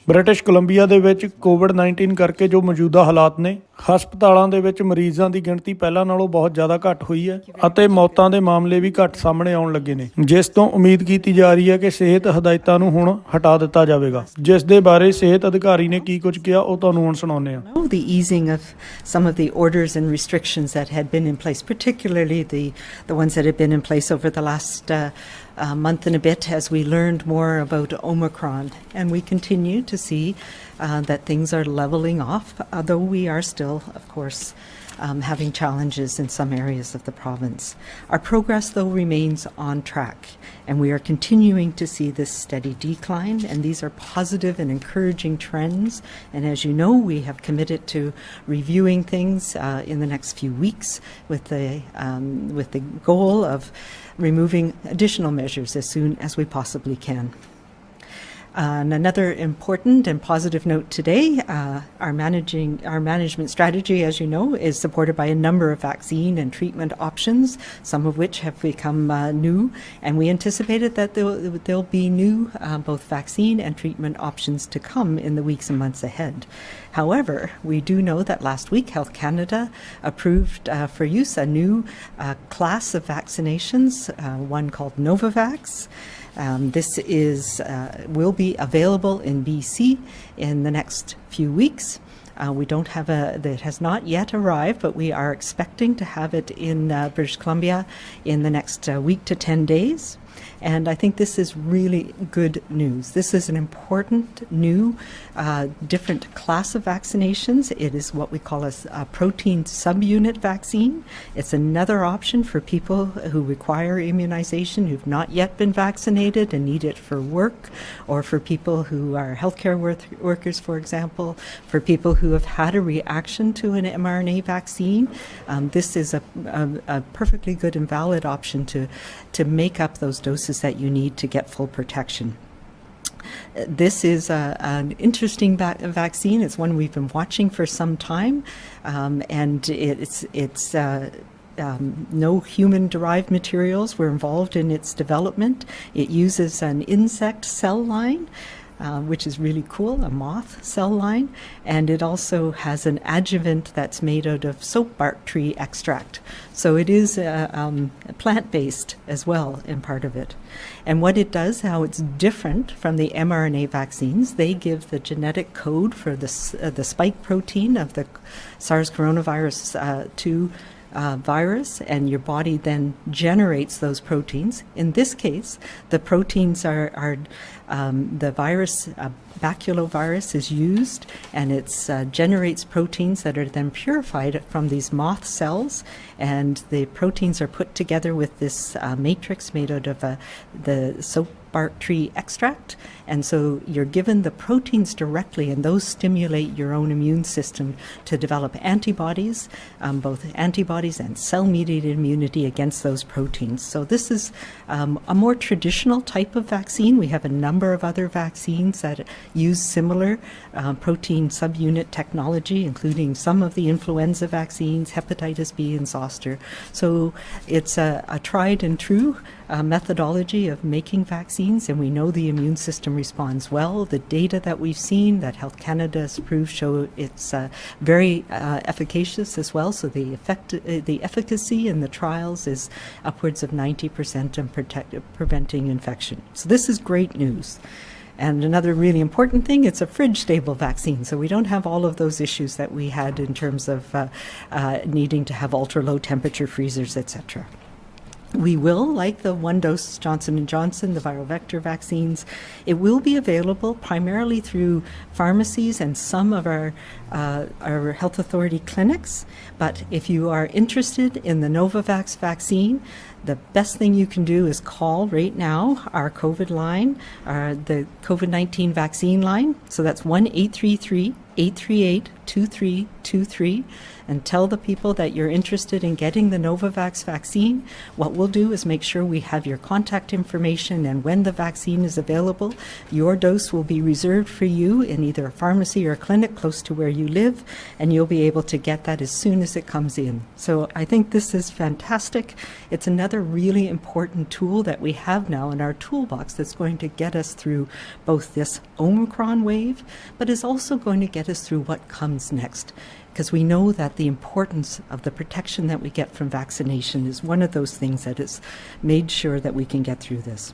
British Columbia ਦੇ ਵਿੱਚ ਕੋਵਿਡ-19 ਕਰਕੇ ਜੋ ਮੌਜੂਦਾ ਹਾਲਾਤ ਨੇ, ਹਸਪਤਾਲਾਂ ਦੇ ਵਿੱਚ ਮਰੀਜ਼ਾਂ ਦੀ ਗਿਣਤੀ ਪਹਿਲਾਂ ਨਾਲੋਂ ਬਹੁਤ ਜ਼ਿਆਦਾ ਘੱਟ ਹੋਈ ਹੈ ਅਤੇ ਮੌਤਾਂ ਦੇ ਮਾਮਲੇ ਵੀ ਘੱਟ ਸਾਹਮਣੇ ਆਉਣ ਲੱਗੇ ਨੇ, ਜਿਸ ਤੋਂ ਉਮੀਦ ਕੀਤੀ ਜਾ ਰਹੀ ਹੈ ਕਿ ਸਿਹਤ ਹਦਾਇਤਾਂ ਨੂੰ ਹੁਣ ਹਟਾ ਦਿੱਤਾ ਜਾਵੇਗਾ। ਜਿਸ ਦੇ ਬਾਰੇ ਸਿਹਤ ਅਧਿਕਾਰੀ ਨੇ ਕੀ ਕੁਝ ਕਿਹਾ ਉਹ ਤੁਹਾਨੂੰ ਹੁਣ ਸੁਣਾਉਂਦੇ ਹਾਂ। The easing of some of the orders and restrictions that had been in place, particularly the ones that had been in place over the last month and a bit as we learned more about Omicron, and we continue to see that things are leveling off, although we are still, of course, having challenges in some areas of the province. Our progress, though, remains on track, and we are continuing to see this steady decline, and these are positive and encouraging trends. And as you know, we have committed to reviewing things in the next few weeks with the goal of removing additional measures as soon as we possibly can. And another important and positive note today, our management strategy, as you know, is supported by a number of vaccine and treatment options, some of which have become new, and we anticipated that there'll be new both vaccine and treatment options to come in the weeks and months ahead. However, we do know that last week Health Canada approved for use a new class of vaccinations, one called Novavax. This will be available in BC in the next few weeks. We don't have it has not yet arrived, but we are expecting to have it in British Columbia in the next week to 10 days. And I think this is really good news. This is an important new different class of vaccinations. It is what we call a protein subunit vaccine. It's another option for people who require immunization who've not yet been vaccinated and need it for work, or for people who are healthcare workers, for example, for people who have had a reaction to an mRNA vaccine. This is a perfectly good and valid option to make up those doses that you need to get full protection. This is an interesting vaccine. It's one we've been watching for some time, and it's no human-derived materials were involved in its development. It uses an insect cell line, which is really cool, a moth cell line, and it also has an adjuvant that's made out of soap bark tree extract. So it is plant-based as well in part of it. And what it does, how it's different from the mRNA vaccines, they give the genetic code for the spike protein of the SARS coronavirus 2 virus, and your body then generates those proteins. In this case, the proteins are the virus, baculovirus is used, and it generates proteins that are then purified from these moth cells, and the proteins are put together with this matrix made out of the soap bark tree extract, and so you're given the proteins directly, and those stimulate your own immune system to develop antibodies, both antibodies and cell-mediated immunity against those proteins. So this is a more traditional type of vaccine. We have a number of other vaccines that use similar protein subunit technology, including some of the influenza vaccines, hepatitis B and zoster. So it's a tried and true methodology of making vaccines, and we know the immune system responds well. The data that we've seen that Health Canada has approved show it's very efficacious as well. So the efficacy in the trials is upwards of 90% in preventing infection. So this is great news. And another really important thing, it's a fridge-stable vaccine, so we don't have all of those issues that we had in terms of needing to have ultra-low temperature freezers, etc. We will, like the one-dose Johnson & Johnson, the viral vector vaccines, it will be available primarily through pharmacies and some of our health authority clinics. But if you are interested in the Novavax vaccine, the best thing you can do is call right now our COVID line, the COVID-19 vaccine line. So that's 1-833-838-2323, and tell the people that you're interested in getting the Novavax vaccine. What we'll do is make sure we have your contact information, and when the vaccine is available, your dose will be reserved for you in either a pharmacy or a clinic close to where you live, and you'll be able to get that as soon as it comes in. So I think this is fantastic. It's another another really important tool that we have now in our toolbox that's going to get us through both this Omicron wave, but is also going to get us through what comes next. Because we know that the importance of the protection that we get from vaccination is one of those things that has made sure that we can get through this.